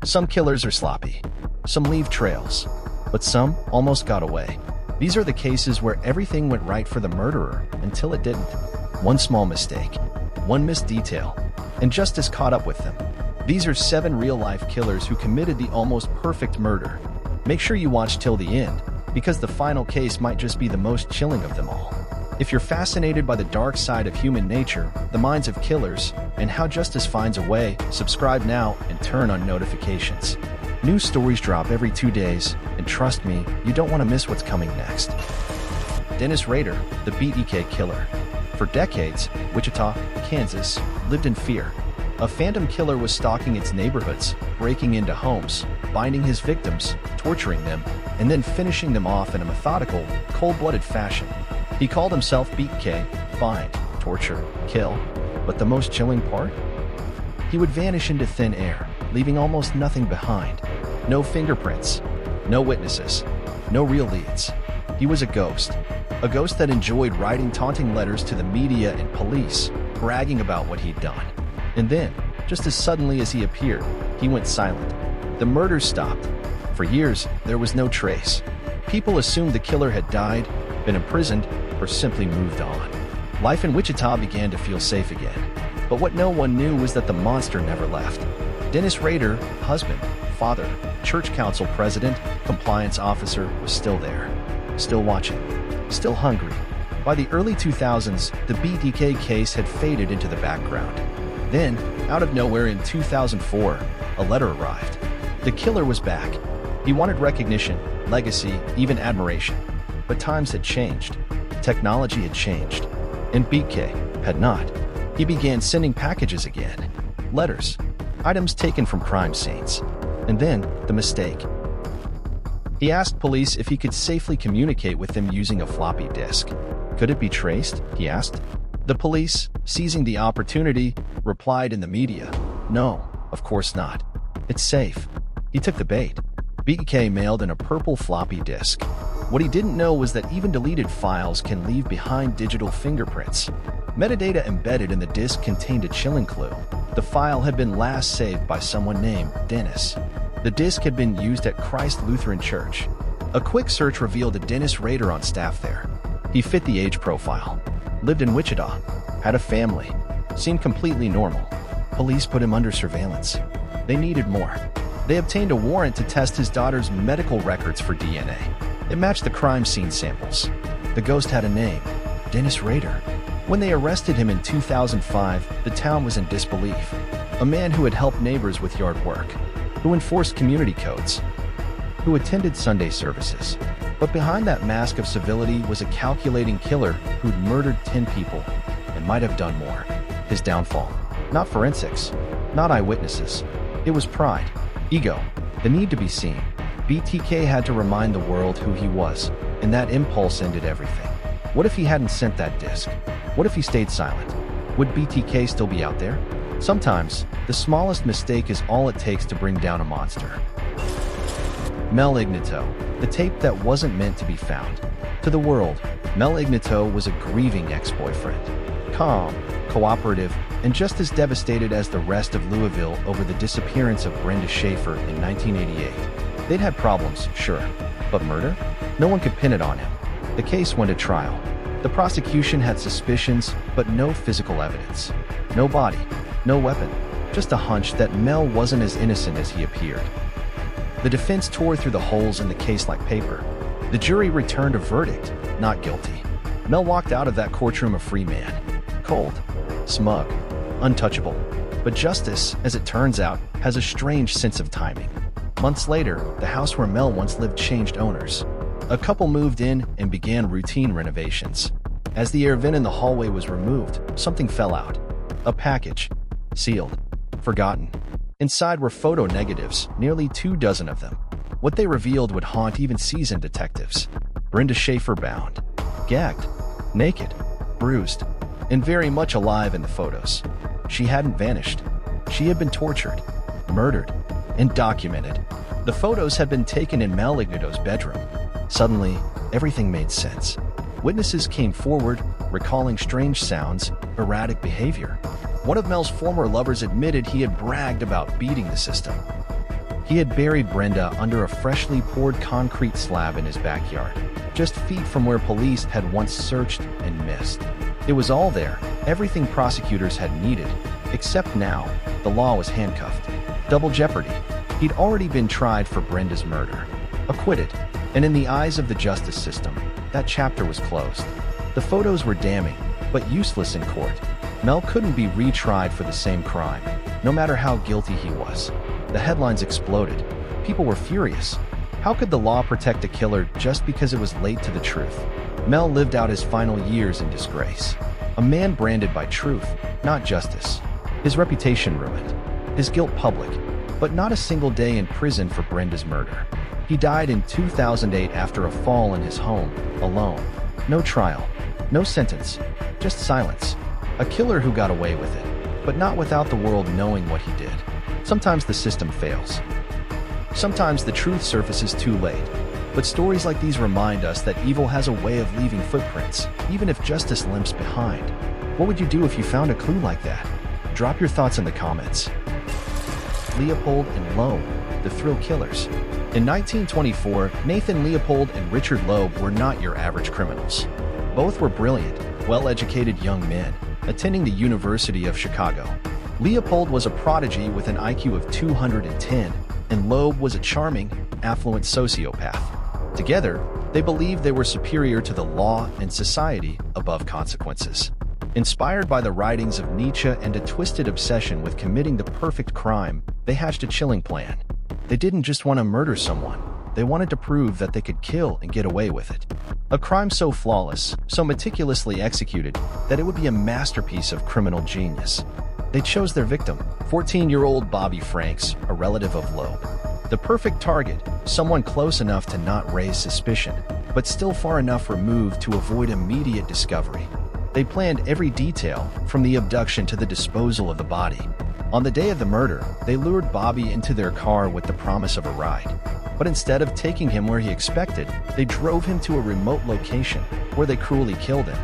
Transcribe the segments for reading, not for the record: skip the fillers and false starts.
Some killers are sloppy. Some leave trails. But some almost got away. These are the cases where everything went right for the murderer until it didn't. One small mistake, one missed detail, and justice caught up with them. These are 7 real-life killers who committed the almost perfect murder. Make sure you watch till the end, because the final case might just be the most chilling of them all. If you're fascinated by the dark side of human nature, the minds of killers, and how justice finds a way, subscribe now and turn on notifications. New stories drop every 2 days, and trust me, you don't want to miss what's coming next. Dennis Rader, the BTK killer. For decades, Wichita, Kansas, lived in fear. A phantom killer was stalking its neighborhoods, breaking into homes, binding his victims, torturing them, and then finishing them off in a methodical, cold-blooded fashion. He called himself BTK, bind, torture, kill. But the most chilling part? He would vanish into thin air, leaving almost nothing behind. No fingerprints, no witnesses, no real leads. He was a ghost that enjoyed writing taunting letters to the media and police, bragging about what he'd done. And then, just as suddenly as he appeared, he went silent. The murders stopped. For years, there was no trace. People assumed the killer had died, been imprisoned, or simply moved on. Life in Wichita began to feel safe again. But what no one knew was that the monster never left. Dennis Rader, husband, father, church council president, compliance officer, was still there. Still watching. Still hungry. By the early 2000s, the BTK case had faded into the background. Then, out of nowhere in 2004, a letter arrived. The killer was back. He wanted recognition, legacy, even admiration. But times had changed. Technology had changed. And BTK had not. He began sending packages again. Letters. Items taken from crime scenes. And then, the mistake. He asked police if he could safely communicate with them using a floppy disk. Could it be traced? He asked. The police, seizing the opportunity, replied in the media, "No, of course not. It's safe." He took the bait. BTK mailed in a purple floppy disk. What he didn't know was that even deleted files can leave behind digital fingerprints. Metadata embedded in the disk contained a chilling clue. The file had been last saved by someone named Dennis. The disk had been used at Christ Lutheran Church. A quick search revealed a Dennis Rader on staff there. He fit the age profile. Lived in Wichita. Had a family. Seemed completely normal. Police put him under surveillance. They needed more. They obtained a warrant to test his daughter's medical records for DNA. It matched the crime scene samples. The ghost had a name, Dennis Rader. When they arrested him in 2005, the town was in disbelief. A man who had helped neighbors with yard work, who enforced community codes, who attended Sunday services. But behind that mask of civility was a calculating killer who'd murdered 10 people and might have done more. His downfall, not forensics, not eyewitnesses. It was pride, ego, the need to be seen. BTK had to remind the world who he was, and that impulse ended everything. What if he hadn't sent that disc? What if he stayed silent? Would BTK still be out there? Sometimes, the smallest mistake is all it takes to bring down a monster. Mel Ignato, the tape that wasn't meant to be found. To the world, Mel Ignato was a grieving ex-boyfriend. Calm, cooperative, and just as devastated as the rest of Louisville over the disappearance of Brenda Schaefer in 1988. They'd had problems, sure, but murder? No one could pin it on him. The case went to trial. The prosecution had suspicions, but no physical evidence. No body, no weapon, just a hunch that Mel wasn't as innocent as he appeared. The defense tore through the holes in the case like paper. The jury returned a verdict, not guilty. Mel walked out of that courtroom a free man. Cold, smug, untouchable. But justice, as it turns out, has a strange sense of timing. Months later, the house where Mel once lived changed owners. A couple moved in and began routine renovations. As the air vent in the hallway was removed, something fell out. A package. Sealed. Forgotten. Inside were photo negatives, nearly 24 of them. What they revealed would haunt even seasoned detectives. Brenda Schaefer bound. Gagged. Naked. Bruised. And very much alive in the photos. She hadn't vanished. She had been tortured, murdered, and documented. The photos had been taken in Mel Ignato's bedroom. Suddenly, everything made sense. Witnesses came forward, recalling strange sounds, erratic behavior. One of Mel's former lovers admitted he had bragged about beating the system. He had buried Brenda under a freshly poured concrete slab in his backyard, just feet from where police had once searched and missed. It was all there, everything prosecutors had needed, except now, the law was handcuffed. Double jeopardy. He'd already been tried for Brenda's murder, acquitted, and in the eyes of the justice system, that chapter was closed. The photos were damning, but useless in court. Mel couldn't be retried for the same crime, no matter how guilty he was. The headlines exploded. People were furious. How could the law protect a killer just because it was late to the truth? Mel lived out his final years in disgrace. A man branded by truth, not justice. His reputation ruined. His guilt public. But not a single day in prison for Brenda's murder. He died in 2008 after a fall in his home, alone. No trial. No sentence. Just silence. A killer who got away with it, but not without the world knowing what he did. Sometimes the system fails. Sometimes the truth surfaces too late. But stories like these remind us that evil has a way of leaving footprints, even if justice limps behind. What would you do if you found a clue like that? Drop your thoughts in the comments. Leopold and Loeb, the thrill killers. In 1924, Nathan Leopold and Richard Loeb were not your average criminals. Both were brilliant, well-educated young men, attending the University of Chicago. Leopold was a prodigy with an IQ of 210, and Loeb was a charming, affluent sociopath. Together, they believed they were superior to the law and society above consequences. Inspired by the writings of Nietzsche and a twisted obsession with committing the perfect crime, they hatched a chilling plan. They didn't just want to murder someone. They wanted to prove that they could kill and get away with it. A crime so flawless, so meticulously executed, that it would be a masterpiece of criminal genius. They chose their victim, 14-year-old Bobby Franks, a relative of Loeb. The perfect target, someone close enough to not raise suspicion, but still far enough removed to avoid immediate discovery. They planned every detail, from the abduction to the disposal of the body. On the day of the murder, they lured Bobby into their car with the promise of a ride. But instead of taking him where he expected, they drove him to a remote location, where they cruelly killed him.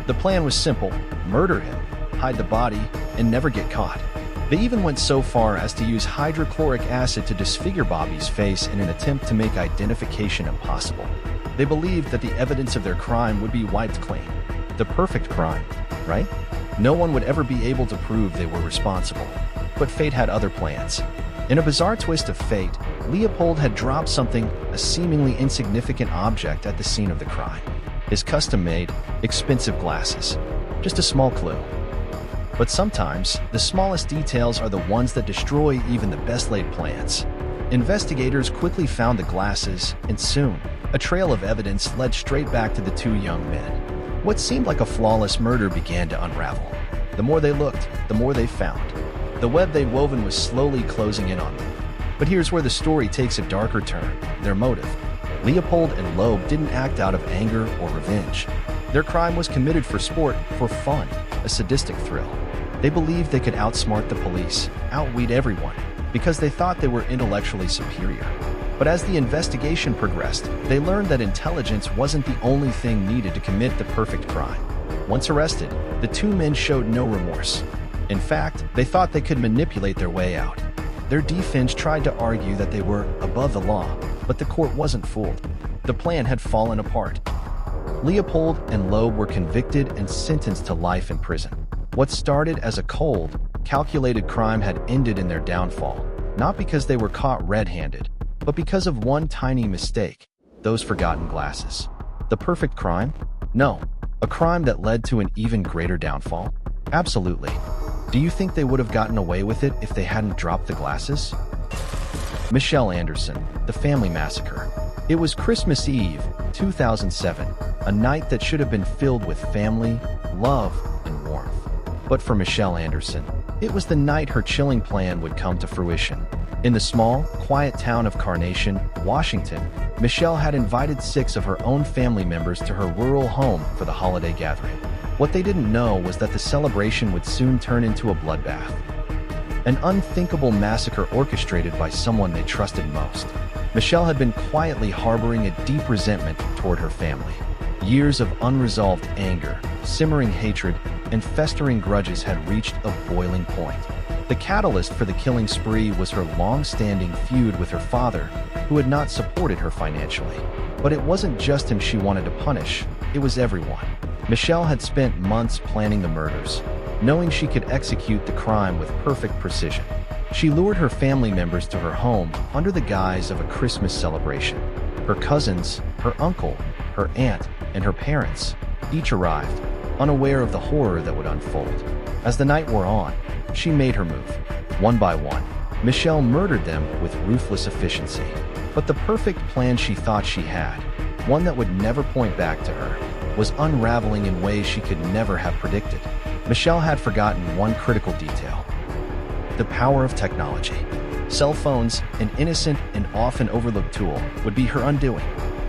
The plan was simple: murder him, hide the body, and never get caught. They even went so far as to use hydrochloric acid to disfigure Bobby's face in an attempt to make identification impossible. They believed that the evidence of their crime would be wiped clean. The perfect crime, right? No one would ever be able to prove they were responsible. But fate had other plans. In a bizarre twist of fate, Leopold had dropped something, a seemingly insignificant object, at the scene of the crime. His custom-made, expensive glasses. Just a small clue. But sometimes, the smallest details are the ones that destroy even the best-laid plans. Investigators quickly found the glasses, and soon, a trail of evidence led straight back to the two young men. What seemed like a flawless murder began to unravel. The more they looked, the more they found. The web they'd woven was slowly closing in on them. But here's where the story takes a darker turn: their motive. Leopold and Loeb didn't act out of anger or revenge. Their crime was committed for sport, for fun, a sadistic thrill. They believed they could outsmart the police, outweed everyone, because they thought they were intellectually superior. But as the investigation progressed, they learned that intelligence wasn't the only thing needed to commit the perfect crime. Once arrested, the two men showed no remorse. In fact, they thought they could manipulate their way out. Their defense tried to argue that they were above the law, but the court wasn't fooled. The plan had fallen apart. Leopold and Loeb were convicted and sentenced to life in prison. What started as a cold, calculated crime had ended in their downfall, not because they were caught red-handed, but because of one tiny mistake: those forgotten glasses. The perfect crime? No. A crime that led to an even greater downfall? Absolutely. Do you think they would have gotten away with it if they hadn't dropped the glasses? Michelle Anderson, The Family Massacre. It was Christmas Eve, 2007, a night that should have been filled with family, love, and warmth. But for Michelle Anderson, it was the night her chilling plan would come to fruition. In the small, quiet town of Carnation, Washington, Michelle had invited 6 of her own family members to her rural home for the holiday gathering. What they didn't know was that the celebration would soon turn into a bloodbath. An unthinkable massacre orchestrated by someone they trusted most. Michelle had been quietly harboring a deep resentment toward her family. Years of unresolved anger, simmering hatred, and festering grudges had reached a boiling point. The catalyst for the killing spree was her long-standing feud with her father, who had not supported her financially. But it wasn't just him she wanted to punish, it was everyone. Michelle had spent months planning the murders, knowing she could execute the crime with perfect precision. She lured her family members to her home under the guise of a Christmas celebration. Her cousins, her uncle, her aunt, and her parents each arrived, unaware of the horror that would unfold. As the night wore on, she made her move. One by one, Michelle murdered them with ruthless efficiency. But the perfect plan she thought she had, one that would never point back to her, was unraveling in ways she could never have predicted. Michelle had forgotten one critical detail: the power of technology. Cell phones, an innocent and often overlooked tool, would be her undoing.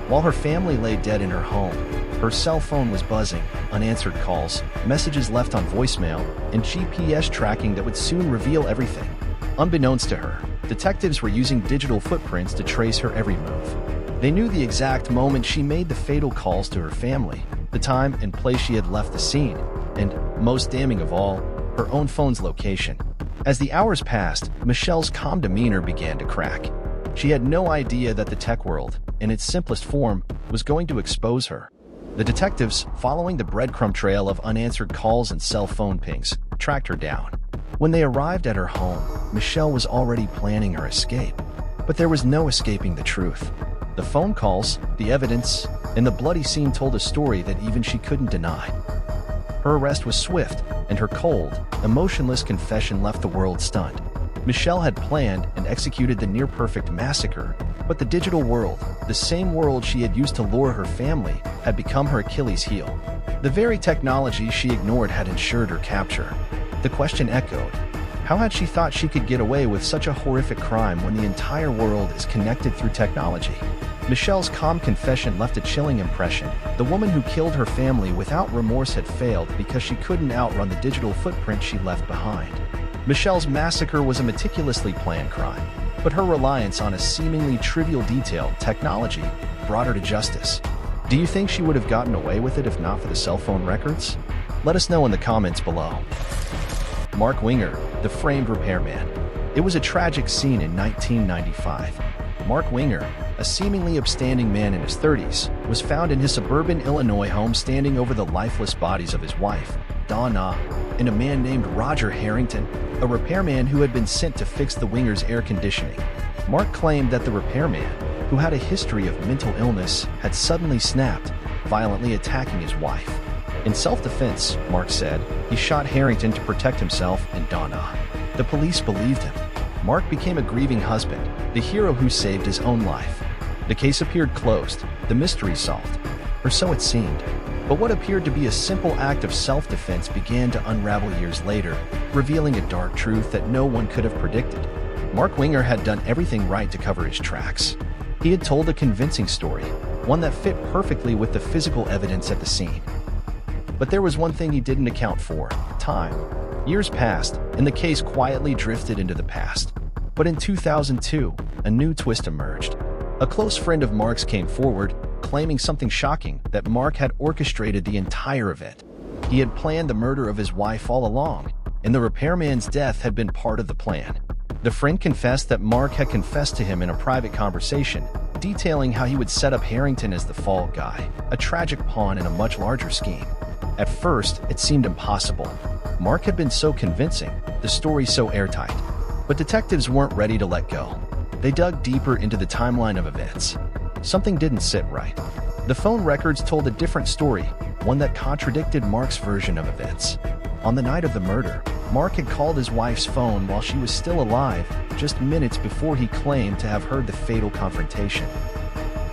While her family lay dead in her home, her cell phone was buzzing, unanswered calls, messages left on voicemail, and GPS tracking that would soon reveal everything. Unbeknownst to her, detectives were using digital footprints to trace her every move. They knew the exact moment she made the fatal calls to her family, the time and place she had left the scene, and, most damning of all, her own phone's location. As the hours passed, Michelle's calm demeanor began to crack. She had no idea that the tech world, in its simplest form, was going to expose her. The detectives, following the breadcrumb trail of unanswered calls and cell phone pings, tracked her down. When they arrived at her home, Michelle was already planning her escape. But there was no escaping the truth. The phone calls, the evidence, and the bloody scene told a story that even she couldn't deny. Her arrest was swift, and her cold, emotionless confession left the world stunned. Michelle had planned and executed the near-perfect massacre, but the digital world, the same world she had used to lure her family, had become her Achilles heel. The very technology she ignored had ensured her capture. The question echoed: how had she thought she could get away with such a horrific crime when the entire world is connected through technology? Michelle's calm confession left a chilling impression. The woman who killed her family without remorse had failed because she couldn't outrun the digital footprint she left behind. Michelle's massacre was a meticulously planned crime, but her reliance on a seemingly trivial detail, technology, brought her to justice. Do you think she would have gotten away with it if not for the cell phone records? Let us know in the comments below. Mark Winger, the framed repairman. It was a tragic scene in 1995. Mark Winger, a seemingly upstanding man in his 30s, was found in his suburban Illinois home standing over the lifeless bodies of his wife, Donna, and a man named Roger Harrington, a repairman who had been sent to fix the Wingers' air conditioning. Mark claimed that the repairman, who had a history of mental illness, had suddenly snapped, violently attacking his wife. In self-defense, Mark said, he shot Harrington to protect himself and Donna. The police believed him. Mark became a grieving husband, the hero who saved his own life. The case appeared closed, the mystery solved, or so it seemed. But what appeared to be a simple act of self-defense began to unravel years later, revealing a dark truth that no one could have predicted. Mark Winger had done everything right to cover his tracks. He had told a convincing story, one that fit perfectly with the physical evidence at the scene. But there was one thing he didn't account for: time. Years passed, and the case quietly drifted into the past. But in 2002, a new twist emerged. A close friend of Mark's came forward, claiming something shocking: that Mark had orchestrated the entire event. He had planned the murder of his wife all along, and the repairman's death had been part of the plan. The friend confessed that Mark had confessed to him in a private conversation, detailing how he would set up Harrington as the fall guy, a tragic pawn in a much larger scheme. At first, it seemed impossible. Mark had been so convincing, the story so airtight. But detectives weren't ready to let go. They dug deeper into the timeline of events. Something didn't sit right. The phone records told a different story, one that contradicted Mark's version of events. On the night of the murder, Mark had called his wife's phone while she was still alive, just minutes before he claimed to have heard the fatal confrontation.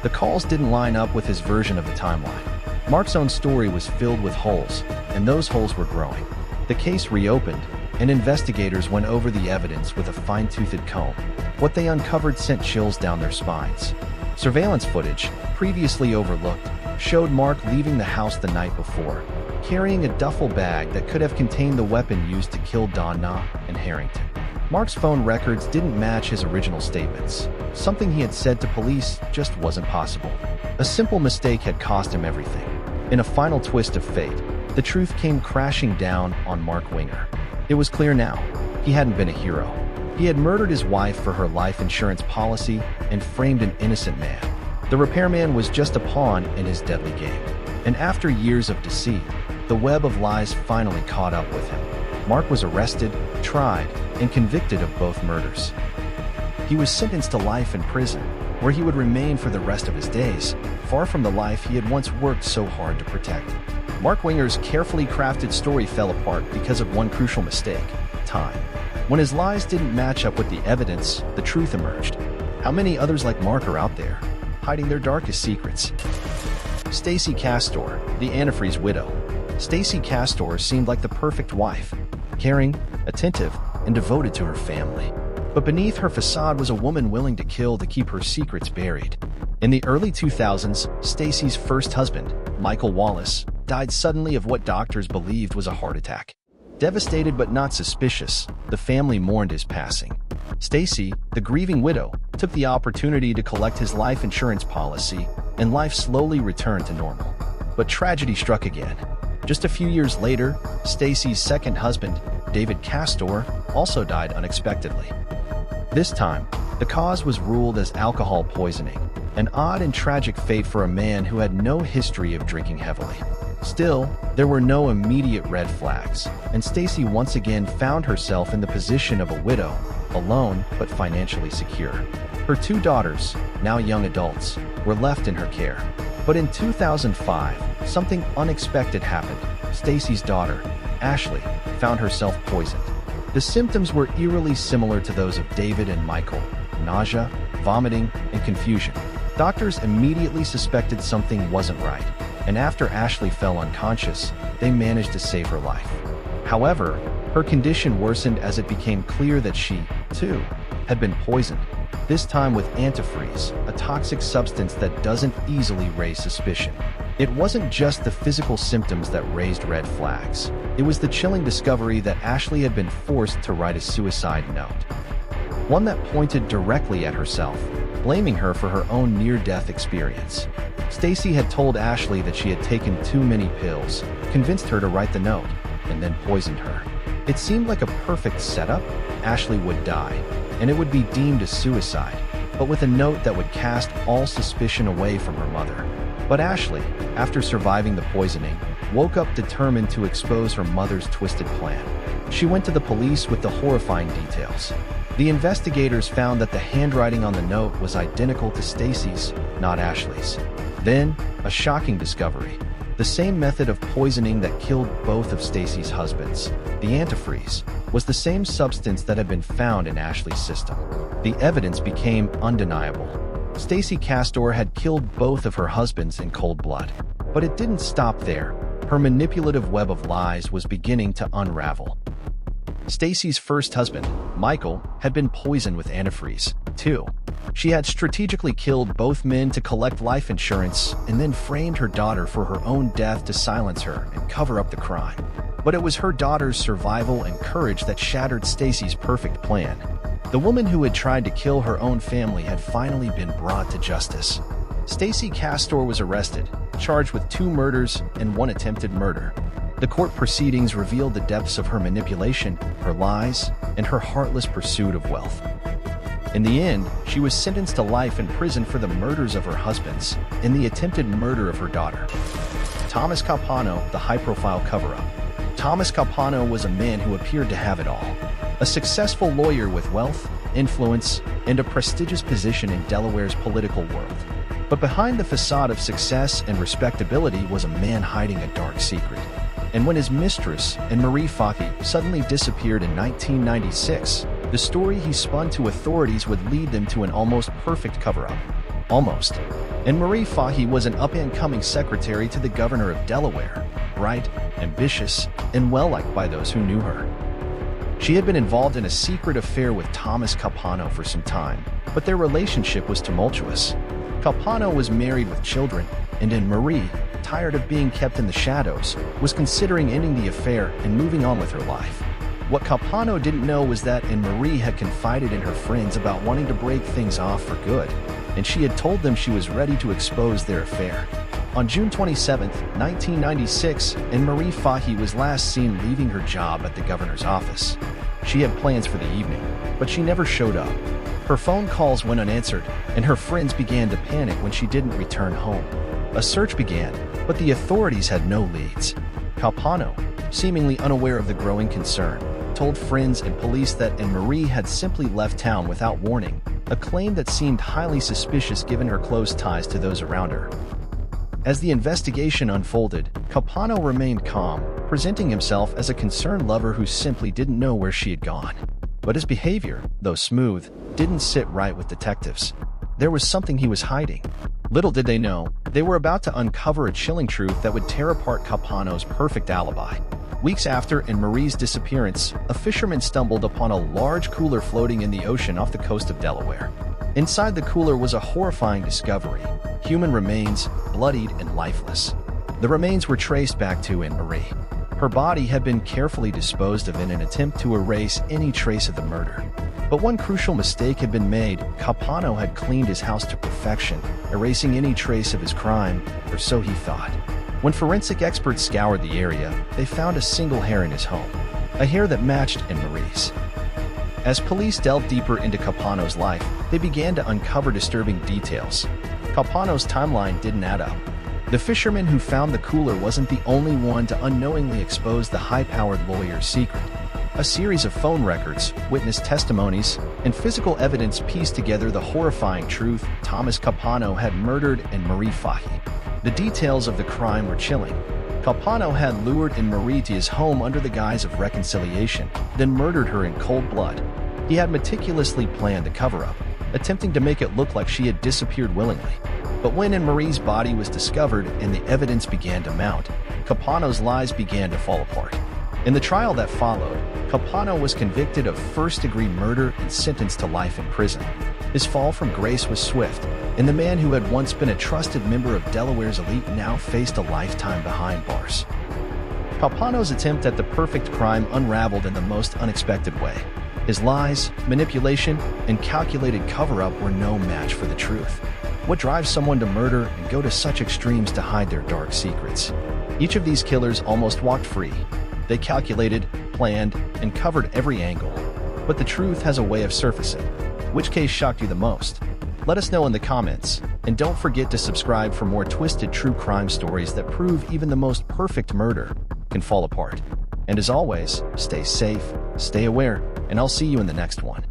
The calls didn't line up with his version of the timeline. Mark's own story was filled with holes, and those holes were growing. The case reopened, and investigators went over the evidence with a fine-toothed comb. What they uncovered sent chills down their spines. Surveillance footage, previously overlooked, showed Mark leaving the house the night before, carrying a duffel bag that could have contained the weapon used to kill Donna and Harrington. Mark's phone records didn't match his original statements. Something he had said to police just wasn't possible. A simple mistake had cost him everything. In a final twist of fate, the truth came crashing down on Mark Winger. It was clear now. he hadn't been a hero. He had murdered his wife for her life insurance policy and framed an innocent man. The repairman was just a pawn in his deadly game. And after years of deceit, the web of lies finally caught up with him. Mark was arrested, tried, and convicted of both murders. He was sentenced to life in prison, where he would remain for the rest of his days, far from the life he had once worked so hard to protect. Mark Winger's carefully crafted story fell apart because of one crucial mistake: time. When his lies didn't match up with the evidence, the truth emerged. How many others like Mark are out there, hiding their darkest secrets? Stacy Castor, the antifreeze widow. Stacy Castor seemed like the perfect wife, caring, attentive, and devoted to her family. But beneath her facade was a woman willing to kill to keep her secrets buried. In the early 2000s, Stacy's first husband, Michael Wallace, died suddenly of what doctors believed was a heart attack. Devastated but not suspicious, the family mourned his passing. Stacy, the grieving widow, took the opportunity to collect his life insurance policy, and life slowly returned to normal. But tragedy struck again. Just a few years later, Stacy's second husband, David Castor, also died unexpectedly. This time, the cause was ruled as alcohol poisoning, an odd and tragic fate for a man who had no history of drinking heavily. Still, there were no immediate red flags, and Stacy once again found herself in the position of a widow, alone but financially secure. Her two daughters, now young adults, were left in her care. But in 2005, something unexpected happened. Stacy's daughter, Ashley, found herself poisoned. The symptoms were eerily similar to those of David and Michael: nausea, vomiting, and confusion. Doctors immediately suspected something wasn't right, and after Ashley fell unconscious, they managed to save her life. However, her condition worsened as it became clear that she, too, had been poisoned, this time with antifreeze, a toxic substance that doesn't easily raise suspicion. It wasn't just the physical symptoms that raised red flags. It was the chilling discovery that Ashley had been forced to write a suicide note. One that pointed directly at herself, blaming her for her own near-death experience. Stacy had told Ashley that she had taken too many pills, convinced her to write the note, and then poisoned her. It seemed like a perfect setup. Ashley would die, and it would be deemed a suicide, but with a note that would cast all suspicion away from her mother. But Ashley, after surviving the poisoning, woke up determined to expose her mother's twisted plan. She went to the police with the horrifying details. The investigators found that the handwriting on the note was identical to Stacy's, not Ashley's. Then, a shocking discovery. The same method of poisoning that killed both of Stacy's husbands, the antifreeze, was the same substance that had been found in Ashley's system. The evidence became undeniable. Stacy Castor had killed both of her husbands in cold blood. But it didn't stop there. Her manipulative web of lies was beginning to unravel. Stacy's first husband, Michael, had been poisoned with antifreeze, too. She had strategically killed both men to collect life insurance and then framed her daughter for her own death to silence her and cover up the crime. But it was her daughter's survival and courage that shattered Stacy's perfect plan. The woman who had tried to kill her own family had finally been brought to justice. Stacy Castor was arrested, charged with 2 murders and 1 attempted murder. The court proceedings revealed the depths of her manipulation, her lies, and her heartless pursuit of wealth. In the end, she was sentenced to life in prison for the murders of her husbands and the attempted murder of her daughter. Thomas Capano, the high-profile cover-up. Thomas Capano was a man who appeared to have it all. A successful lawyer with wealth, influence, and a prestigious position in Delaware's political world. But behind the facade of success and respectability was a man hiding a dark secret. And when his mistress, Marie Fahey, suddenly disappeared in 1996, the story he spun to authorities would lead them to an almost perfect cover-up. Almost. And Marie Fahey was an up-and-coming secretary to the governor of Delaware, bright, ambitious, and well-liked by those who knew her. She had been involved in a secret affair with Thomas Capano for some time, but their relationship was tumultuous. Capano was married with children, and Marie, tired of being kept in the shadows, was considering ending the affair and moving on with her life. What Capano didn't know was that Marie had confided in her friends about wanting to break things off for good, and she had told them she was ready to expose their affair. On June 27, 1996, Marie Fahey was last seen leaving her job at the governor's office. She had plans for the evening, but she never showed up. Her phone calls went unanswered, and her friends began to panic when she didn't return home. A search began, but the authorities had no leads. Capano, seemingly unaware of the growing concern, told friends and police that Marie had simply left town without warning, a claim that seemed highly suspicious given her close ties to those around her. As the investigation unfolded, Capano remained calm, presenting himself as a concerned lover who simply didn't know where she had gone. But his behavior, though smooth, didn't sit right with detectives. There was something he was hiding. Little did they know, they were about to uncover a chilling truth that would tear apart Capano's perfect alibi. Weeks after Marie's disappearance, a fisherman stumbled upon a large cooler floating in the ocean off the coast of Delaware. Inside the cooler was a horrifying discovery: human remains, bloodied and lifeless. The remains were traced back to Marie. Her body had been carefully disposed of in an attempt to erase any trace of the murder. But one crucial mistake had been made. Capano had cleaned his house to perfection, erasing any trace of his crime, or so he thought. When forensic experts scoured the area, they found a single hair in his home, a hair that matched Marie's. As police delved deeper into Capano's life, they began to uncover disturbing details. Capano's timeline didn't add up. The fisherman who found the cooler wasn't the only one to unknowingly expose the high-powered lawyer's secret. A series of phone records, witness testimonies, and physical evidence pieced together the horrifying truth: Thomas Capano had murdered Marie Fahy. The details of the crime were chilling. Capano had lured Marie to his home under the guise of reconciliation, then murdered her in cold blood. He had meticulously planned the cover-up, attempting to make it look like she had disappeared willingly. But when Marie's body was discovered and the evidence began to mount, Capano's lies began to fall apart. In the trial that followed, Capano was convicted of first-degree murder and sentenced to life in prison. His fall from grace was swift, and the man who had once been a trusted member of Delaware's elite now faced a lifetime behind bars. Capano's attempt at the perfect crime unraveled in the most unexpected way. His lies, manipulation, and calculated cover-up were no match for the truth. What drives someone to murder and go to such extremes to hide their dark secrets? Each of these killers almost walked free. They calculated, planned, and covered every angle. But the truth has a way of surfacing. Which case shocked you the most? Let us know in the comments, and don't forget to subscribe for more twisted true crime stories that prove even the most perfect murder can fall apart. And as always, stay safe, stay aware, and I'll see you in the next one.